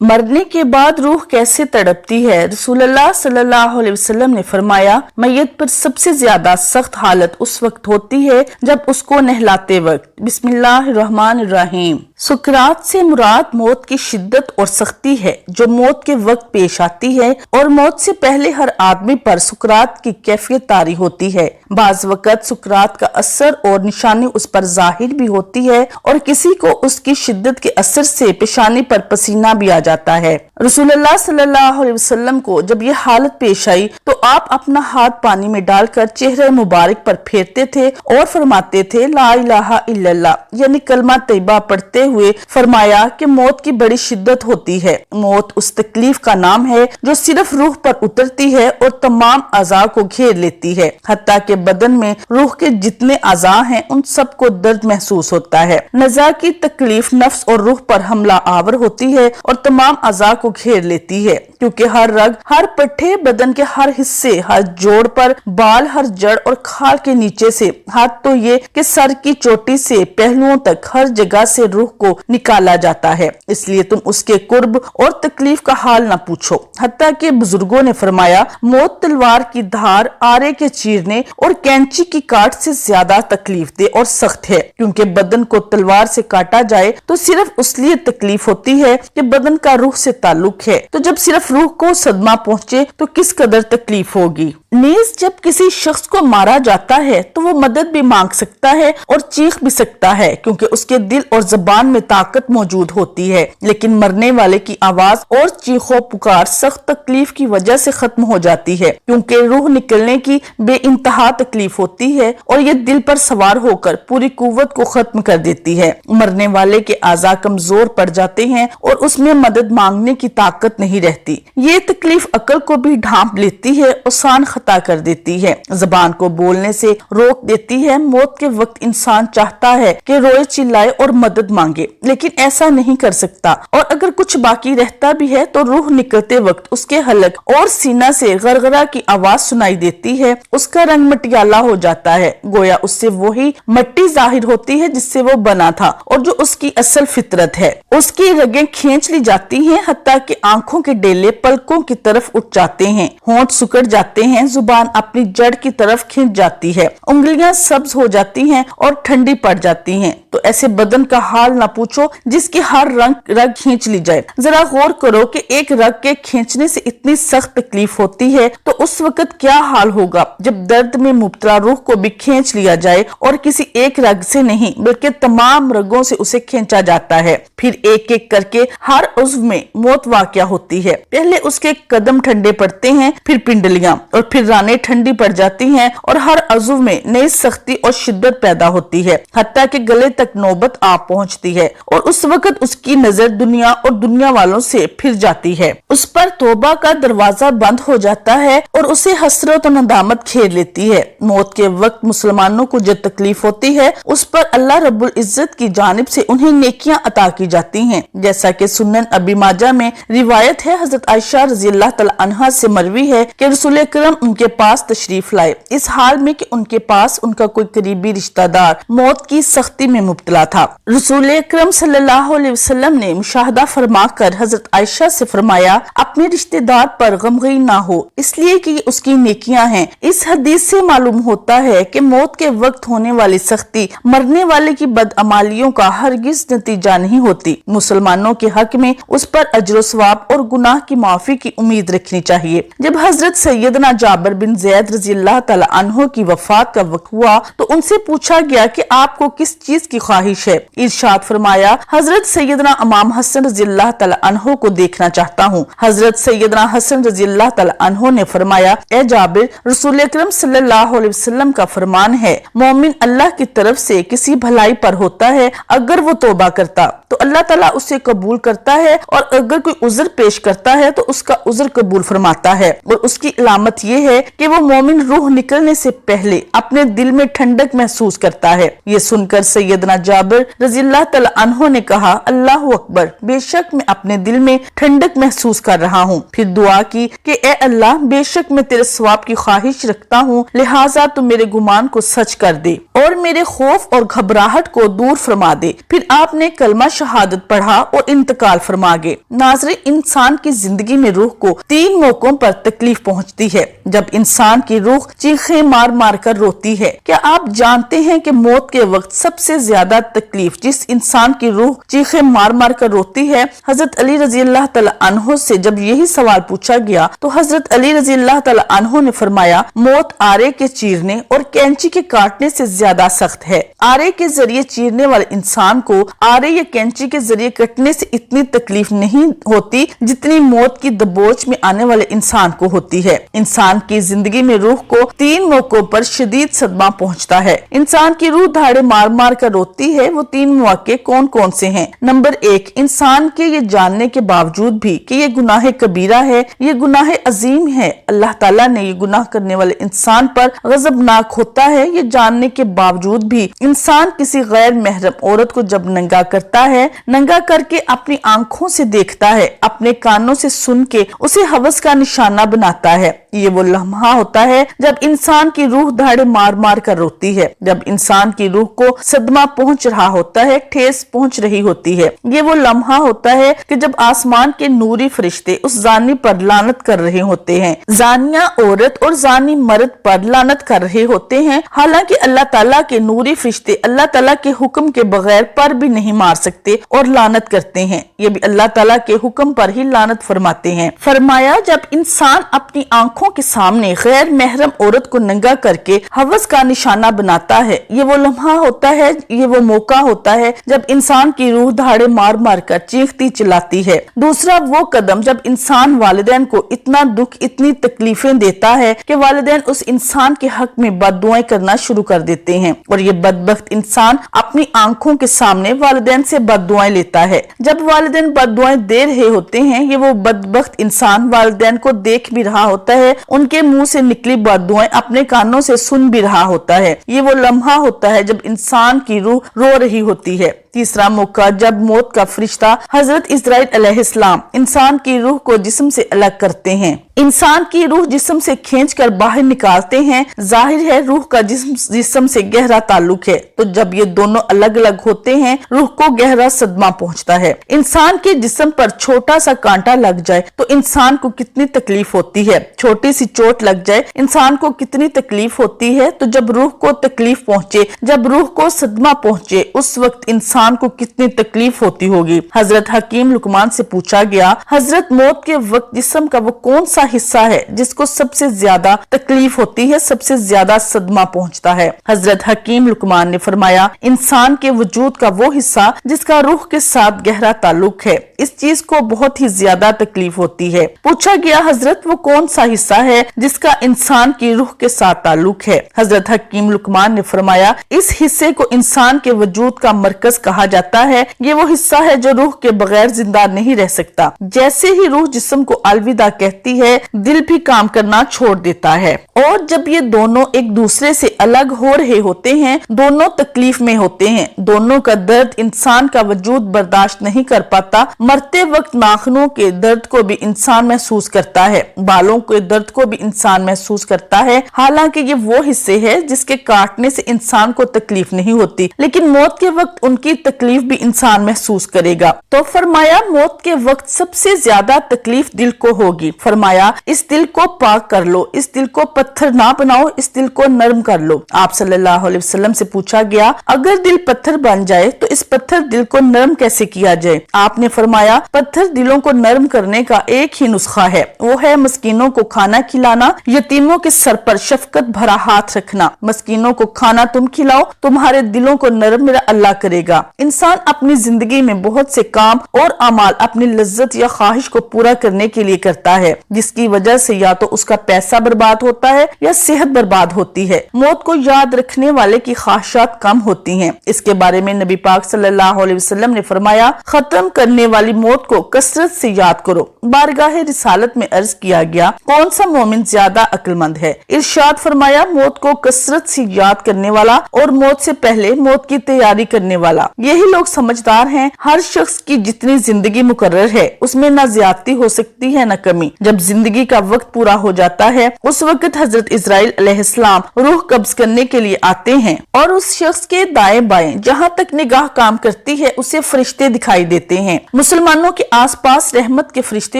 मरने के बाद रूह कैसे तड़पती है। रसूलुल्लाह सल्लल्लाहु अलैहि वसल्लम ने फरमाया, मैयत पर सबसे ज्यादा सख्त हालत उस वक्त होती है जब उसको नहलाते वक्त बिस्मिल्लाहिर्रहमानिर्रहीम। सुकरात से मुराद मौत की शिद्दत और सख्ती है जो मौत के वक्त पेश आती है और मौत से पहले हर आदमी पर सुकरात की कैफियत तारी होती है। बाज वक़्त सुकरात का असर और निशानी उस पर जाहिर भी होती है और किसी को उसकी शिद्दत के असर से पेशानी पर पसीना भी आ जाता है। रसूलुल्लाह सल्लल्लाहु अलैहि वसल्लम को जब ये हालत पेश आई तो आप अपना हाथ पानी में डालकर चेहरे मुबारक पर फेरते थे और फरमाते थे, ला इलाहा इल्लल्लाह, यानी कलमा तैयबा पढ़ते हुए फरमाया कि मौत की बड़ी शिद्दत होती है। मौत उस तकलीफ का नाम है जो सिर्फ रूह पर उतरती है और तमाम अज़ा को घेर लेती है। हत्ता के बदन में रूह के जितने अज़ा हैं उन सबको दर्द महसूस होता है। नज़ा की तकलीफ नफ्स और रूह पर हमला आवर होती है और तमाम अज़ा को घेर लेती है, क्योंकि हर रग, हर पट्टे, बदन के हर हिस्से, हर जोड़ पर, बाल, हर जड़ और खाल के नीचे से, हाथ तो ये कि सर की चोटी से पहलुओं तक हर जगह से रूह को निकाला जाता है। इसलिए तुम उसके कुर्ब और तकलीफ का हाल न पूछो। हत्ता के बुजुर्गों ने फरमाया, मौत तलवार की धार, आरे के चीरने और कैंची की काट से ज्यादा तकलीफ दे और सख्त है, क्योंकि बदन को तलवार से काटा जाए तो सिर्फ उस लिए तकलीफ होती है कि बदन का रूह से ताल्लुक है, तो जब सिर्फ रूह को सदमा पहुंचे तो किस कदर तकलीफ होगी। नीज जब किसी शख्स को मारा जाता है तो वो मदद भी मांग सकता है और चीख भी सकता है, क्योंकि उसके दिल और जबान में ताकत मौजूद होती है, लेकिन मरने वाले की आवाज और चीखों पुकार सख्त तकलीफ की वजह से खत्म हो जाती है, क्योंकि रूह निकलने की बेइंतहा तकलीफ होती है और ये दिल पर सवार होकर पूरी कुव्वत को खत्म कर देती है। मरने वाले के आज़ा कमजोर पड़ जाते हैं और उसमें मदद मांगने की ताकत नहीं रहती। ये तकलीफ अकल को भी ढांप लेती है और सान खता कर देती है, जबान को बोलने से रोक देती है। मौत के वक्त इंसान चाहता है कि रोए चिल्लाए और मदद मांगे, लेकिन ऐसा नहीं कर सकता, और अगर कुछ बाकी रहता भी है तो रूह निकलते वक्त उसके हलक और सीना से गरगरा की आवाज सुनाई देती है। उसका रंग मटियाला हो जाता है, गोया उससे वही मट्टी जाहिर होती है जिससे वो बना था और जो उसकी असल फितरत है। उसकी रगें खींच ली जाती हैं, हत्ता कि आंखों के डेले पलकों की तरफ उठ जाते हैं, होंठ सुकड़ जाते हैं, जुबान अपनी जड़ की तरफ खींच जाती है, उंगलियां सब्ज हो जाती हैं और ठंडी पड़ जाती हैं। तो ऐसे बदन का हाल ना पूछो जिसकी हर रग खींच ली जाए। जरा गौर करो कि एक रग के खींचने से इतनी सख्त तकलीफ होती है तो उस वक्त क्या हाल होगा जब दर्द में मुब्तला रूह को भी खींच लिया जाए और किसी एक रग से नहीं बल्कि तमाम रगों से उसे खींचा जाता है। फिर एक एक करके हर उज़्व में मौत वाक़या होती है। पहले उसके कदम ठंडे पड़ते हैं, फिर पिंडलियां और फिर रानें ठंडी पड़ जाती हैं और हर अज़्व में नई सख्ती और शिद्दत पैदा होती है, हत्ता कि गले तक नौबत आ पहुंचती है और उस वक्त उसकी नजर दुनिया और दुनिया वालों से फिर जाती है। उस पर तौबा का दरवाजा बंद हो जाता है और उसे हसरत और नदामत घेर लेती है। मौत के वक्त मुसलमानों को जो तकलीफ होती है उस पर अल्लाह रब्बुल इज्जत की जानिब से उन्हें नेकियां अता की जाती हैं, जैसा कि सुनन अबी माजा में रिवायत है। हजरत आयशा रज़ियल्लाहु तआला अन्हा से मरवी है कि रसूल अकरम उनके पास तशरीफ लाए, इस हाल में कि उनके पास उनका कोई करीबी रिश्तेदार मौत की सख्ती में मुब्तला था। रसूल अकरम सल्लल्लाहु अलैहि वसल्लम ने मुशाहदा फरमाकर हजरत आयशा से फरमाया, अपने रिश्तेदार पर गमगीन ना हो, इसलिए कि ये उसकी नेकियां हैं। इस हदीस से मालूम होता है कि मौत के वक्त होने वाली सख्ती मरने वाले की बदअमालियों का हरगिज नतीजा नहीं होती। मुसलमानों के हक में उस पर अजर सवाब और गुनाह की माफी की उम्मीद रखनी चाहिए। जब हजरत सैयदना जाबिर बिन ज़ैद रज़ियल्लाहु तआला अन्हु की वफात का वक्त हुआ तो उनसे पूछा गया कि आपको किस चीज की ख्वाहिश है। इरशाद फरमाया, हजरत सैयदना इमाम हसन रज़ियल्लाहु तआला अन्हु को देखना चाहता हूँ। हजरत सैयदना हसन रज़ियल्लाहु तआला अन्हु ने फरमाया, ए जाबिर, रसूल अकरम सल्लल्लाहु अलैहि वसल्लम का फरमान है, मोमिन अल्लाह की तरफ से किसी भलाई पर होता है, अगर वो तौबा करता तो अल्लाह ताला उसे कबूल करता है और अगर कोई उज़्र पेश करता है तो उसका उज़्र कबूल फरमाता है। और उसकी अलामत ये है कि वो मोमिन रूह निकलने से पहले अपने दिल में ठंडक महसूस करता है। ये सुनकर सैयदना जाबिर रज़ियल्लाहु तआला अन्हु ने कहा, अल्लाह अकबर, बेशक मैं अपने दिल में ठंडक महसूस कर रहा हूँ। फिर दुआ की कि ए अल्लाह, बेशक मैं तेरे सवाब की ख्वाहिश रखता हूँ, लिहाजा तू मेरे गुमान को सच कर दे और मेरे खौफ और घबराहट को दूर फरमा दे। फिर आपने कलमा शहादत पढ़ा और इंतकाल फरमा गए। नाज़रीन, इंसान की जिंदगी में रूह को 3 मौकों पर तकलीफ पहुंचती है जब इंसान की रूह चीखें मार मार कर रोती है। क्या आप जानते हैं कि मौत के वक्त सबसे ज्यादा तकलीफ जिस इंसान की रूह चीखें मार मार कर रोती है? हजरत अली रजी अल्लाह तआला अन्हो से जब यही सवाल पूछा गया तो हजरत अली रजी अल्लाह तआला अन्हो ने फरमाया, मौत आरे के चीरने और कैंची के काटने से ज्यादा सख्त है। आरे के जरिए चीरने वाले इंसान को आरे या कैंची के जरिए कटने से इतनी तकलीफ नहीं होती जितनी मौत की दबोच में आने वाले इंसान को होती है। इंसान की जिंदगी में रूह को 3 मौकों पर शदीद सदमा पहुंचता है। इंसान की रूह धाड़े मार मार कर रोती है। वो 3 मौके कौन कौन से हैं? नंबर 1, इंसान के ये जानने के बावजूद भी कि ये गुनाह कबीरा है, ये गुनाह अजीम है, अल्लाह ताला ने ये गुनाह करने वाले इंसान पर गजबनाक होता है, ये जानने के बावजूद भी इंसान किसी गैर महरम औरत को जब नंगा करता है, नंगा करके अपनी आंखों से देखता है, अपने कानों से सुन के उसे हवस का निशाना बनाता है। ये वो लम्हा होता है जब इंसान की रूह धाड़े मार मार कर रोती है, जब इंसान की रूह को सदमा पहुंच रहा होता है, ठेस पहुंच रही होती है। ये वो लम्हा होता है कि जब आसमान के नूरी फरिश्ते उस जानी पर लानत कर रहे होते हैं, जानिया औरत और जानी मर्द पर लानत कर रहे होते हैं। हालांकि अल्लाह ताला के नूरी फरिश्ते अल्लाह ताला के हुक्म के बगैर पर भी नहीं मार सकते और लानत करते हैं। ये भी अल्लाह ताला के हुक्म पर ही लानत फरमाते हैं। फरमाया, जब इंसान अपनी आंखों के सामने गैर महरम औरत को नंगा करके हवस का निशाना बनाता है, ये वो लम्हा होता है, ये वो मौका होता है जब इंसान की रूह धाड़े मार मार कर चीखती चिल्लाती है। दूसरा वो कदम जब इंसान वालिदैन को इतना दुख, इतनी तकलीफें देता है कि वालिदैन उस इंसान के हक में बददुआएं करना शुरू कर देते हैं और ये बदबख्त इंसान अपनी आंखों के सामने वालिदैन से बददुआएं लेता है। जब वालिदैन बददुआएं दे रहे होते हैं, ये वो बदबख्त इंसान वालिदैन को देख भी रहा होता है, उनके मुंह से निकली बददुआएं अपने कानों से सुन भी रहा होता है। ये वो लम्हा होता है जब इंसान की रूह रो रही होती है। तीसरा मौका जब मौत का फरिश्ता हजरत इस्राईल अलैहिस्सलाम इंसान की रूह को जिस्म से अलग करते हैं, इंसान की रूह जिस्म से खींचकर बाहर निकालते हैं। जाहिर है रूह का जिस्म से गहरा ताल्लुक है, तो जब ये दोनों अलग अलग होते हैं रूह को गहरा सदमा पहुंचता है। इंसान के जिस्म पर छोटा सा कांटा लग जाए तो इंसान को कितनी तकलीफ होती है, छोटी सी चोट लग जाए इंसान को कितनी तकलीफ होती है। तो जब रूह को तकलीफ पहुंचे, जब रूह को सदमा पहुंचे, उस वक्त इंसान को कितनी तकलीफ होती होगी। हजरत हकीम लुकमान से पूछा गया, हजरत मौत के वक्त जिस्म का वो कौन सा हिस्सा है जिसको सबसे ज्यादा तकलीफ होती है, सबसे ज्यादा सदमा पहुंचता है? हजरत हकीम लुकमान ने फरमाया, इंसान के वजूद का वो हिस्सा जिसका रूह के साथ गहरा ताल्लुक है, इस चीज को बहुत ही ज्यादा तकलीफ होती है। पूछा गया, हजरत वो कौन सा हिस्सा है जिसका इंसान की रूह के साथ ताल्लुक है? हजरत हकीम लुकमान ने फरमाया, इस हिस्से को इंसान के वजूद का मरकज कहा जाता है। ये वो हिस्सा है जो रूह के बगैर जिंदा नहीं रह सकता। जैसे ही रूह जिस्म को अलविदा कहती है, दिल भी काम करना छोड़ देता है। और जब ये दोनों एक दूसरे से अलग हो रहे होते हैं, दोनों तकलीफ में होते हैं, दोनों का दर्द इंसान का वजूद बर्दाश्त नहीं कर पाता। मरते वक्त नाखूनों के दर्द को भी इंसान महसूस करता है, बालों के दर्द को भी इंसान महसूस करता है। हालांकि ये वो हिस्से हैं जिसके काटने से इंसान को तकलीफ नहीं होती, लेकिन मौत के वक्त उनकी तकलीफ भी इंसान महसूस करेगा। तो फरमाया, मौत के वक्त सबसे ज्यादा तकलीफ दिल को होगी। फरमाया, इस दिल को पाक कर लो, इस दिल को पत्थर ना बनाओ, इस दिल को नरम कर लो। आप सल्लल्लाहु अलैहि वसल्लम से पूछा गया, अगर दिल पत्थर बन जाए तो इस पत्थर दिल को नरम कैसे किया जाए? आपने फरमाया, पत्थर दिलों को नरम करने का एक ही नुस्खा है, वो है मस्कीनों को खाना खिलाना, यतीमों के सर पर शफकत भरा हाथ रखना। मस्कीनों को खाना तुम खिलाओ, तुम्हारे दिलों को नरम मेरा अल्लाह करेगा। इंसान अपनी जिंदगी में बहुत से काम और अमाल अपनी लज्जत या ख्वाहिश को पूरा करने के लिए करता है, जिसकी वजह से या तो उसका पैसा बर्बाद होता है या सेहत बर्बाद होती है। मौत को याद रखने वाले की ख्वाहिशात कम होती हैं। इसके बारे में नबी पाक सल्लल्लाहु अलैहि वसल्लम ने फरमाया, खत्म करने वाली मौत को कसरत से याद करो। बारगाह रिसालत में अर्ज किया गया, कौन सा मोमिन ज्यादा अक्लमंद है? इरशाद फरमाया, मौत को कसरत से याद करने वाला और मौत से पहले मौत की तैयारी करने वाला। यही लोग समझदार हैं। हर शख्स की जितनी जिंदगी मुकर्रर है उसमें न ज्यादती हो सकती है न कमी। जब जिंदगी का वक्त पूरा हो जाता है, उस वक्त हजरत इजराइल अलैहिस्सलाम रूह कब्ज करने के लिए आते हैं और उस शख्स के दाएं बाएं जहां तक निगाह काम करती है उसे फरिश्ते दिखाई देते हैं। मुसलमानों के आसपास रहमत के फरिश्ते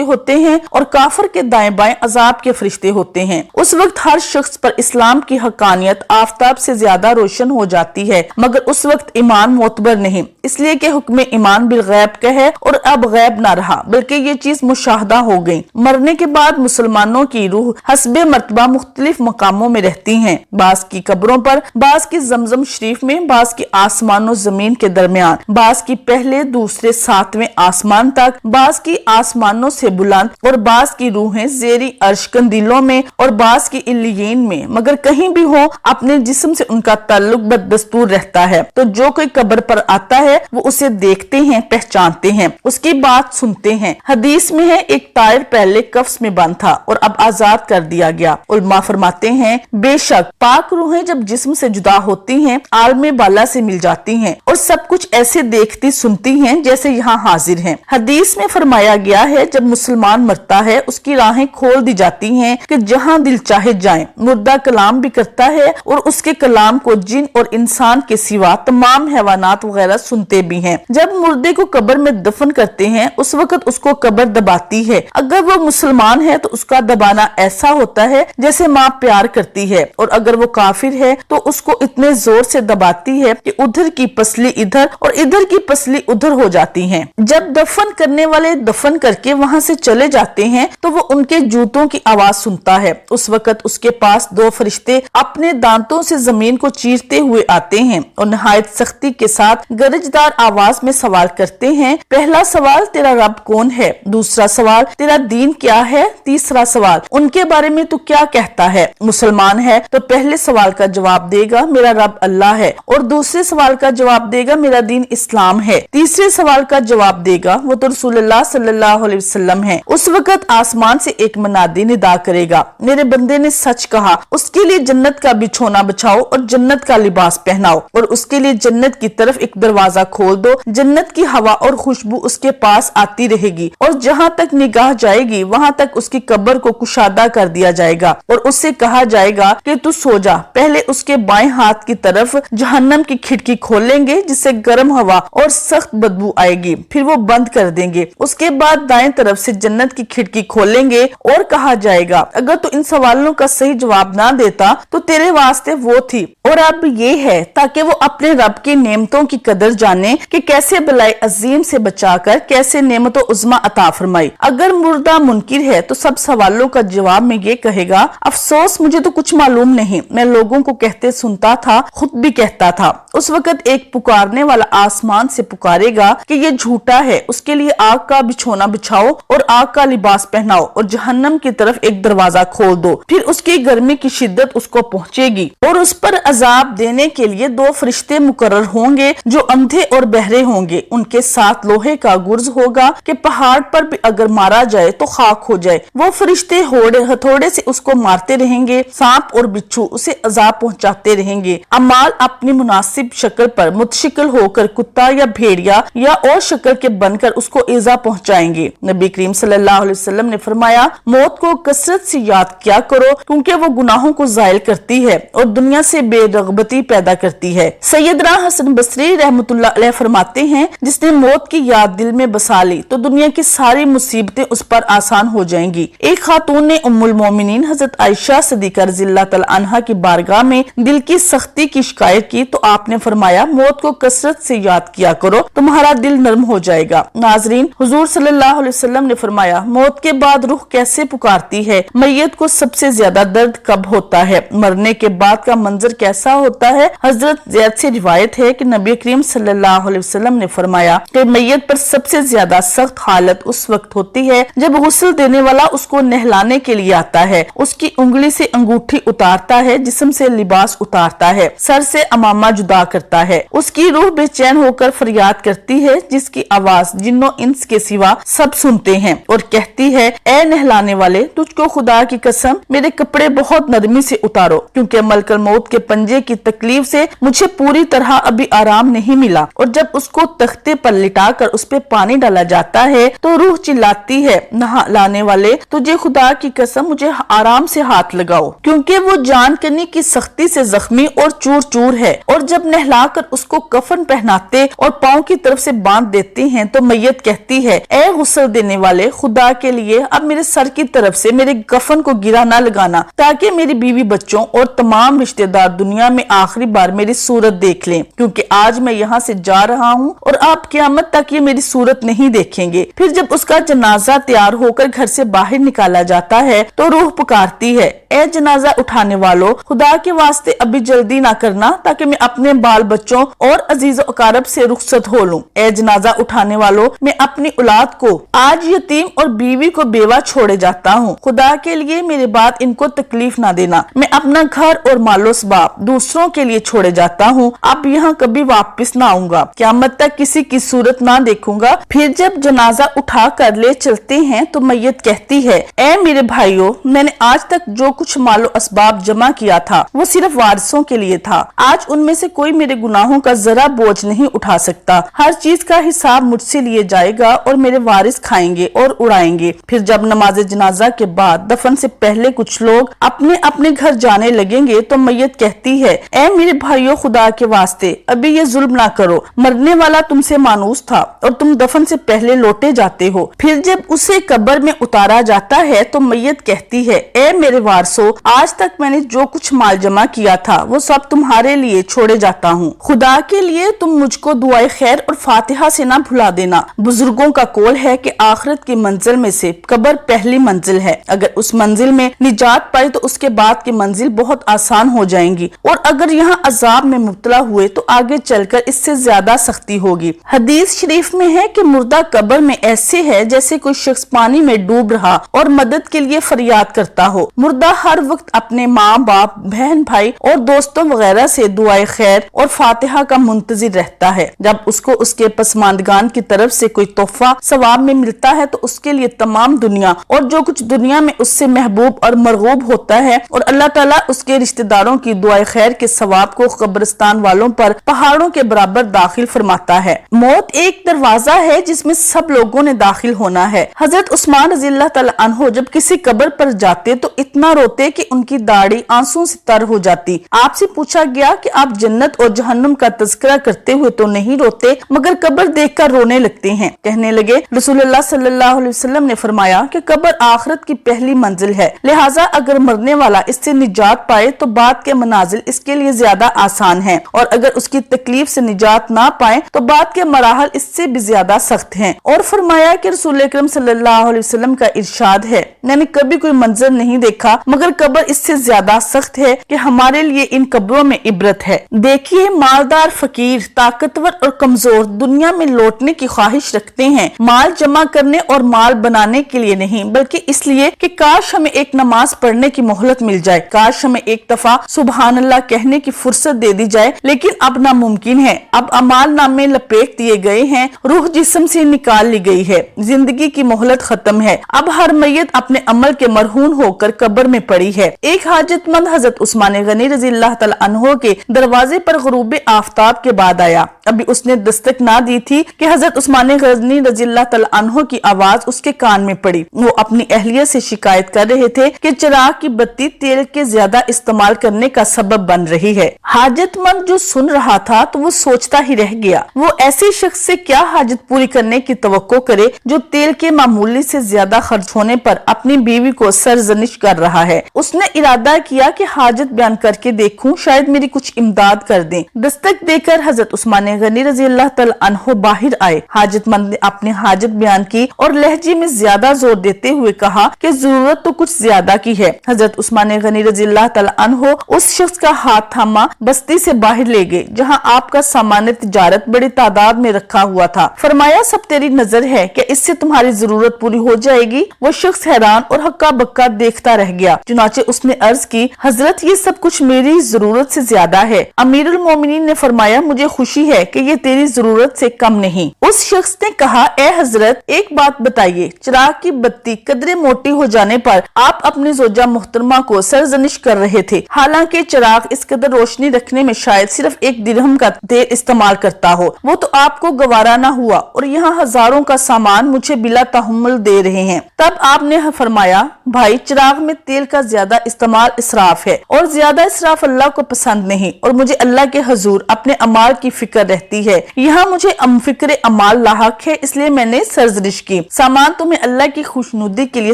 होते हैं और काफिर के दाएं बाएं अजाब के फरिश्ते होते हैं। उस वक्त हर शख्स पर इस्लाम की हकानियत आफताब से ज्यादा रोशन हो जाती है, मगर उस वक्त ईमान मोतबर नहीं, इसलिए कि हुक्म ईमान बिल गैब का है और अब गैब ना रहा बल्कि ये चीज मुशाहदा हो गई। मरने के बाद मुसलमानों की रूह हस्बे मर्तबा मुख्तलिफ मकामों में रहती हैं, बास की कब्रों पर, बास की जमजम शरीफ में, बास की आसमान और जमीन के दरमियान, बास की पहले दूसरे सातवें आसमान तक, बास की आसमानों से बुलंद और बास की रूहें जेरी अर्श कंदीलों में और बास की इल्लियीन में, मगर कहीं भी हो अपने जिस्म से उनका ताल्लुक बदस्तूर रहता है। तो जो कोई कब्र पर आता है वो उसे देखते हैं, पहचानते हैं, उसकी बात सुनते हैं। हदीस में है एक तायर पहले कफ्स में बंद था और अब आजाद कर दिया गया। उलमा फरमाते हैं बेशक पाक रूहें जब जिस्म से जुदा होती हैं आलमे बाला से मिल जाती हैं और सब कुछ ऐसे देखती सुनती हैं जैसे यहाँ हाजिर हैं। हदीस में फरमाया गया है जब मुसलमान मरता है उसकी राहें खोल दी जाती हैं कि जहाँ दिल चाहे जाएं। मुर्दा कलाम भी करता है और उसके कलाम को जिन और इंसान के सिवा तमाम हैवानात वगैरह सुनते भी हैं। जब मुर्दे को कब्र में दफन करते हैं उस वक्त उसको कब्र दबाती है। अगर वो मुसलमान है तो उसका दबाना ऐसा होता है जैसे माँ प्यार करती है, और अगर वो काफिर है तो उसको इतने जोर से दबाती है कि उधर की पसली इधर और इधर की पसली उधर हो जाती है। जब दफन करने वाले दफन करके वहाँ से चले जाते हैं तो वो उनके जूतों की आवाज सुनता है। उस वक्त उसके पास दो फरिश्ते अपने दांतों से जमीन को चीरते हुए आते हैं और नहायत सख्ती के साथ गरजदार आवाज में सवाल करते हैं। पहला सवाल तेरा रब कौन है, दूसरा सवाल तेरा दीन क्या है, तीसरा सवाल उनके बारे में तू क्या कहता है। मुसलमान है तो पहले सवाल का जवाब देगा मेरा रब अल्लाह है, और दूसरे सवाल का जवाब देगा मेरा दीन इस्लाम है, तीसरे सवाल का जवाब देगा वो तो रसूलुल्लाह सल्लल्लाहु अलैहि वसल्लम है। उस वक्त आसमान से एक मनादी निदा करेगा मेरे बंदे ने सच कहा, उसके लिए जन्नत का बिछोना बिछाओ और जन्नत का लिबास पहनाओ और उसके लिए जन्नत की तरफ एक दरवाजा खोल दो। जन्नत की हवा और खुशबू उसके पास आती रहेगी और जहाँ तक निगाह जाएगी वहाँ तक उसकी कब्र को कुशादा कर दिया जाएगा और उससे कहा जाएगा कि तू सो जा। पहले उसके बाएं हाथ की तरफ जहन्नम की खिड़की खोलेंगे जिससे गर्म हवा और सख्त बदबू आएगी, फिर वो बंद कर देंगे। उसके बाद दाएं तरफ से जन्नत की खिड़की खोलेंगे और कहा जाएगा अगर तू इन सवालों का सही जवाब ना देता तो तेरे वास्ते वो थी और अब ये है, ताकि वो अपने रब की नेमतों की कदर जाने कि कैसे बलाए अजीम से बचाकर कैसे नेमतों उज़्मा अता फरमाई। अगर मुर्दा मुनकिर है तो सब सवालों का जवाब में ये कहेगा अफसोस मुझे तो कुछ मालूम नहीं, मैं लोगों को कहते सुनता था, खुद भी कहता था। उस वक्त एक पुकारने वाला आसमान से पुकारेगा कि ये झूठा है, उसके लिए आग का बिछोना बिछाओ और आग का लिबास पहनाओ और जहन्नम की तरफ एक दरवाजा खोल दो। फिर उसकी गर्मी की शिद्दत उसको पहुंचेगी और उस पर अजाब देने के लिए दो फरिश्ते मुकर्रर होंगे जो अंधे और बहरे होंगे। उनके साथ लोहे का गुर्ज होगा कि पहाड़ पर भी अगर मारा जाए तो खाक हो जाए। वो फरिश्ते हथौड़े से उसको मारते रहेंगे, सांप और बिच्छू उसे अजाब पहुंचाते रहेंगे। अमाल अपनी मुनासिब शक्ल पर मुतशिकल होकर कुत्ता या भेड़िया या और शक्ल के बनकर उसको ईजा पहुंचाएंगे। नबी करीम सल्लल्लाहु अलैहि वसल्लम ने फरमाया मौत को कसरत से याद किया करो क्योंकि वो गुनाहों को जायल करती है और दुनिया से बेरगबती पैदा करती है। सैयदना हसन बसरी रहमतुल्लाह अलैह फरमाते हैं जिसने मौत की याद दिल में बसा ली तो दुनिया की सारी मुसीबतें उस पर आसान हो जाएंगी। एक खातून ने उम्मुल मोमिनीन हजरत आयशा सिद्दीक़ा रज़ियल्लाहु तआला अन्हा की बारगाह में दिल की सख्ती की शिकायत की तो आपने फरमाया मौत को कसरत से याद किया करो, तुम्हारा दिल नरम हो जाएगा। नाजरीन, हुजूर सल्लल्लाहु अलैहि वसल्लम ने फरमाया मौत के बाद रूह कैसे पुकारती है, मैयत को सबसे ज्यादा दर्द कब होता है, मरने के बाद का मंजर कैसा होता है। हजरत ज़ैद से रिवायत है कि नबी करीम सल्लल्लाहु अलैहि वसल्लम ने फरमाया कि मैयत पर सबसे ज्यादा सख्त हालत उस वक्त होती है जब गुस्ल देने वाला उसको नहलाने के लिए आता है, उसकी उंगली से अंगूठी उतारता है, जिस्म से लिबास उतारता है, सर से अमामा जुदा करता है, उसकी रूह बेचैन होकर फरियाद करती है जिसकी आवाज जिन्नों इंस के सिवा सब सुनते हैं और कहती है ए नहलाने वाले तुझको खुदा की कसम मेरे कपड़े बहुत नरमी से उतारो क्योंकि मलकल मौत के पंजे की तकलीफ से मुझे पूरी तरह अभी आराम नहीं मिला। और जब उसको तख्ते पर लिटाकर उस पे पानी डाला जाता है तो रूह चिल्लाती है नहलाने वाले پڑے تجھے خدا کی قسم مجھے آرام سے ہاتھ لگاؤ، کیونکہ وہ جان کنی کی سختی سے زخمی اور چور چور ہے۔ اور جب نہلا کر اس کو کفن پہناتے اور پاؤں کی طرف سے باندھ دیتے ہیں تو میت کہتی ہے اے غسل دینے والے، خدا کے لیے اب میرے سر کی طرف سے میرے کفن کو گرا نہ لگانا، تاکہ میری بیوی بچوں اور تمام رشتہ دار دنیا میں آخری بار میری صورت دیکھ لیں، کیونکہ آج میں یہاں سے جا رہا ہوں اور آپ قیامت تک یہ میری صورت نہیں دیکھیں گے۔ پھر جب اس کا جنازہ تیار ہو کر گھر سے باہر نکالا جاتا ہے تو روح پکارتی ہے اے جنازہ اٹھانے والوں، خدا کے واسطے ابھی جلدی نہ کرنا تاکہ میں اپنے بال بچوں اور عزیز و اقارب سے رخصت ہو لوں۔ اے جنازہ اٹھانے والوں، میں اپنی اولاد کو آج یتیم اور بیوی کو بیوہ چھوڑے جاتا ہوں، خدا کے لیے میرے بعد ان کو تکلیف نہ دینا۔ میں اپنا گھر اور مال و اسباب دوسروں کے لیے چھوڑے جاتا ہوں، اب یہاں کبھی واپس نہ آؤں گا، قیامت تک کسی کی صورت نہ دیکھوں گا۔ پھر جب جنازہ اٹھا کر لے چلتے ہیں تو میت کہتی ہے اے میرے بھائیوں، میں نے آج تک جو کچھ مال و اسباب جمع کیا تھا وہ صرف وارثوں کے لیے تھا، آج ان میں سے کوئی میرے گناہوں کا ذرا بوجھ نہیں اٹھا سکتا، ہر چیز کا حساب مجھ سے لیے جائے گا اور میرے وارث کھائیں گے اور اڑائیں گے۔ پھر جب نماز جنازہ کے بعد دفن سے پہلے کچھ لوگ اپنے اپنے گھر جانے لگیں گے تو میت کہتی ہے اے میرے بھائیوں، خدا کے واسطے ابھی یہ ظلم نہ کرو، مرنے والا تم سے مانوس تھا اور تم دفن سے پہلے لوٹے جاتے ہو۔ پھر جب اسے قبر میں اتارا جاتا ہے تو میت کہتی ہے اے میرے وارثو، آج تک میں نے جو کچھ مال جمع کیا تھا وہ سب تمہارے لیے چھوڑے جاتا ہوں، خدا کے لیے تم مجھ کو دعائے خیر اور فاتحہ سے نہ بھلا دینا۔ بزرگوں کا قول ہے کہ آخرت کی منزل میں سے قبر پہلی منزل ہے، اگر اس منزل میں نجات پائی تو اس کے بعد کی منزل بہت آسان ہو جائیں گی، اور اگر یہاں عذاب میں مبتلا ہوئے تو آگے چل کر اس سے زیادہ سختی ہوگی۔ حدیث شریف میں ہے کہ مردہ قبر میں ایسے ہے جیسے کوئی شخص پانی میں ڈوب رہا اور مدد کے لیے فریاد کرتا ہو۔ مردہ ہر وقت اپنے ماں باپ، بہن بھائی اور دوستوں وغیرہ سے دعائے خیر اور فاتحہ کا منتظر رہتا ہے۔ جب اس کو اس کے پسماندگان کی طرف سے کوئی تحفہ ثواب میں ملتا ہے تو اس کے لیے تمام دنیا اور جو کچھ دنیا میں اس سے محبوب اور مرغوب ہوتا ہے، اور اللہ تعالیٰ اس کے رشتہ داروں کی دعائے خیر کے ثواب کو قبرستان والوں پر پہاڑوں کے برابر داخل فرماتا ہے۔ موت ایک دروازہ ہے جس میں سب لوگوں نے داخل ہونا ہے۔ حضرت عثمان رضی اللہ تعالیٰ عنہ جب کسی قبر پر جاتے تو اتنا روتے کہ ان کی داڑھی آنسوں سے تر ہو جاتی۔ آپ سے پوچھا گیا کہ آپ جنت اور جہنم کا تذکرہ کرتے ہوئے تو نہیں روتے مگر قبر دیکھ کر رونے لگتے ہیں؟ کہنے لگے رسول اللہ صلی اللہ علیہ وسلم نے فرمایا کہ قبر آخرت کی پہلی منزل ہے، لہٰذا اگر مرنے والا اس سے نجات پائے تو بعد کے منازل اس کے لیے زیادہ آسان ہیں، اور اگر اس کی تکلیف سے نجات نہ پائے تو بعد کے مراحل اس سے بھی زیادہ سخت ہیں۔ اور فرمایا کہ رسول اکرم صلی اللہ علیہ وسلم کا ارشاد ہے میں نے کبھی کوئی منظر نہیں دیکھا مگر قبر اس سے زیادہ سخت ہے کہ ہمارے لیے ان قبروں میں عبرت ہے۔ دیکھیے مالدار، فقیر، طاقتور اور کمزور دنیا میں لوٹنے کی خواہش رکھتے ہیں، مال جمع کرنے اور مال بنانے کے لیے نہیں بلکہ اس لیے کہ کاش ہمیں ایک نماز پڑھنے کی مہلت مل جائے، کاش ہمیں ایک دفعہ سبحان اللہ کہنے کی فرصت دے دی جائے، لیکن اب ناممکن ہے۔ اب اعمال نامے لپیٹ دیے گئے ہیں، روح جسم سے نکال لی گئی ہے، زندگی کی مہلت ختم ہے، اب ہر میت اپنے عمل کے مرہون ہو کر قبر میں پڑی ہے۔ ایک حاجت مند حضرت عثمان غنی رضی اللہ تعالی عنہ کے دروازے پر غروب آفتاب کے بعد آیا، ابھی اس نے دستک نہ دی تھی کہ حضرت عثمان غنی رضی اللہ تعالی عنہ کی آواز اس کے کان میں پڑی۔ وہ اپنی اہلیہ سے شکایت کر رہے تھے کہ چراغ کی بتی تیل کے زیادہ استعمال کرنے کا سبب بن رہی ہے۔ حاجت مند جو سن رہا تھا تو وہ سوچتا ہی رہ گیا، وہ ایسے شخص سے کیا حاجت پوری کرنے کی توقع کرے جو تیل کے معمولی سے زیادہ خرچ ہونے پر اپنی بیوی کو سرزنش کر رہا ہے۔ اس نے ارادہ کیا کہ حاجت بیان کر کے دیکھوں، شاید میری کچھ امداد کر دیں۔ دستک دے کر حضرت عثمان غنی رضی اللہ تعالی عنہ باہر آئے۔ حاجت مند نے اپنی حاجت بیان کی اور لہجے میں زیادہ زور دیتے ہوئے کہا کہ ضرورت تو کچھ زیادہ کی ہے۔ حضرت عثمان غنی رضی اللہ تعالی عنہ اس شخص کا ہاتھ تھاما بستی سے باہر لے گئے جہاں آپ کا سامان تجارت بڑی تعداد میں رکھا ہوا تھا۔ فرمایا سب تیری نظر ہے کہ اس سے تمہاری ضرورت پوری ہو جائے گی؟ وہ شخص حیران اور ہکا بکا دیکھتا رہ گیا، چنانچہ اس نے عرض کی حضرت یہ سب کچھ میری ضرورت سے زیادہ ہے۔ امیر المومنین نے فرمایا مجھے خوشی ہے کہ یہ تیری ضرورت سے کم نہیں۔ اس شخص نے کہا اے حضرت ایک بات بتائیے، چراغ کی بتی قدرے موٹی ہو جانے پر آپ اپنی زوجہ محترمہ کو سرزنش کر رہے تھے، حالانکہ چراغ اس قدر روشنی رکھنے میں شاید صرف 1 درہم کا تیل استعمال کرتا ہو، وہ تو آپ کو گوارا نہ ہوا اور یہاں ہزاروں کا سامان مجھے بلا تحمل دے رہے ہیں तब आपने फरमाया, भाई चिराग में तेल का ज्यादा इस्तेमाल इसराफ है और ज्यादा इसराफ अल्लाह को पसंद नहीं और मुझे अल्लाह के हुजूर अपने अमाल की फिक्र रहती है। यहाँ मुझे फिक्र अमाल लाहक है, इसलिए मैंने सर्जरिश की। सामान तुम्हें अल्लाह की खुशनुदी के लिए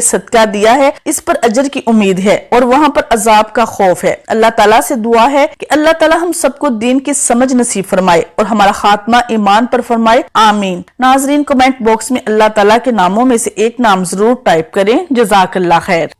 सदका दिया है, इस पर अजर की उम्मीद है और वहाँ पर अजाब का खौफ है। अल्लाह ताला से दुआ है कि अल्लाह ताला हम सबको दीन की समझ नसीब फरमाए और हमारा खात्मा ईमान पर फरमाए, आमीन। नाजरीन, कमेंट बॉक्स में अल्लाह ताला के नामों में से एक नाम जरूर टाइप करें। जज़ाकल्लाह खैर।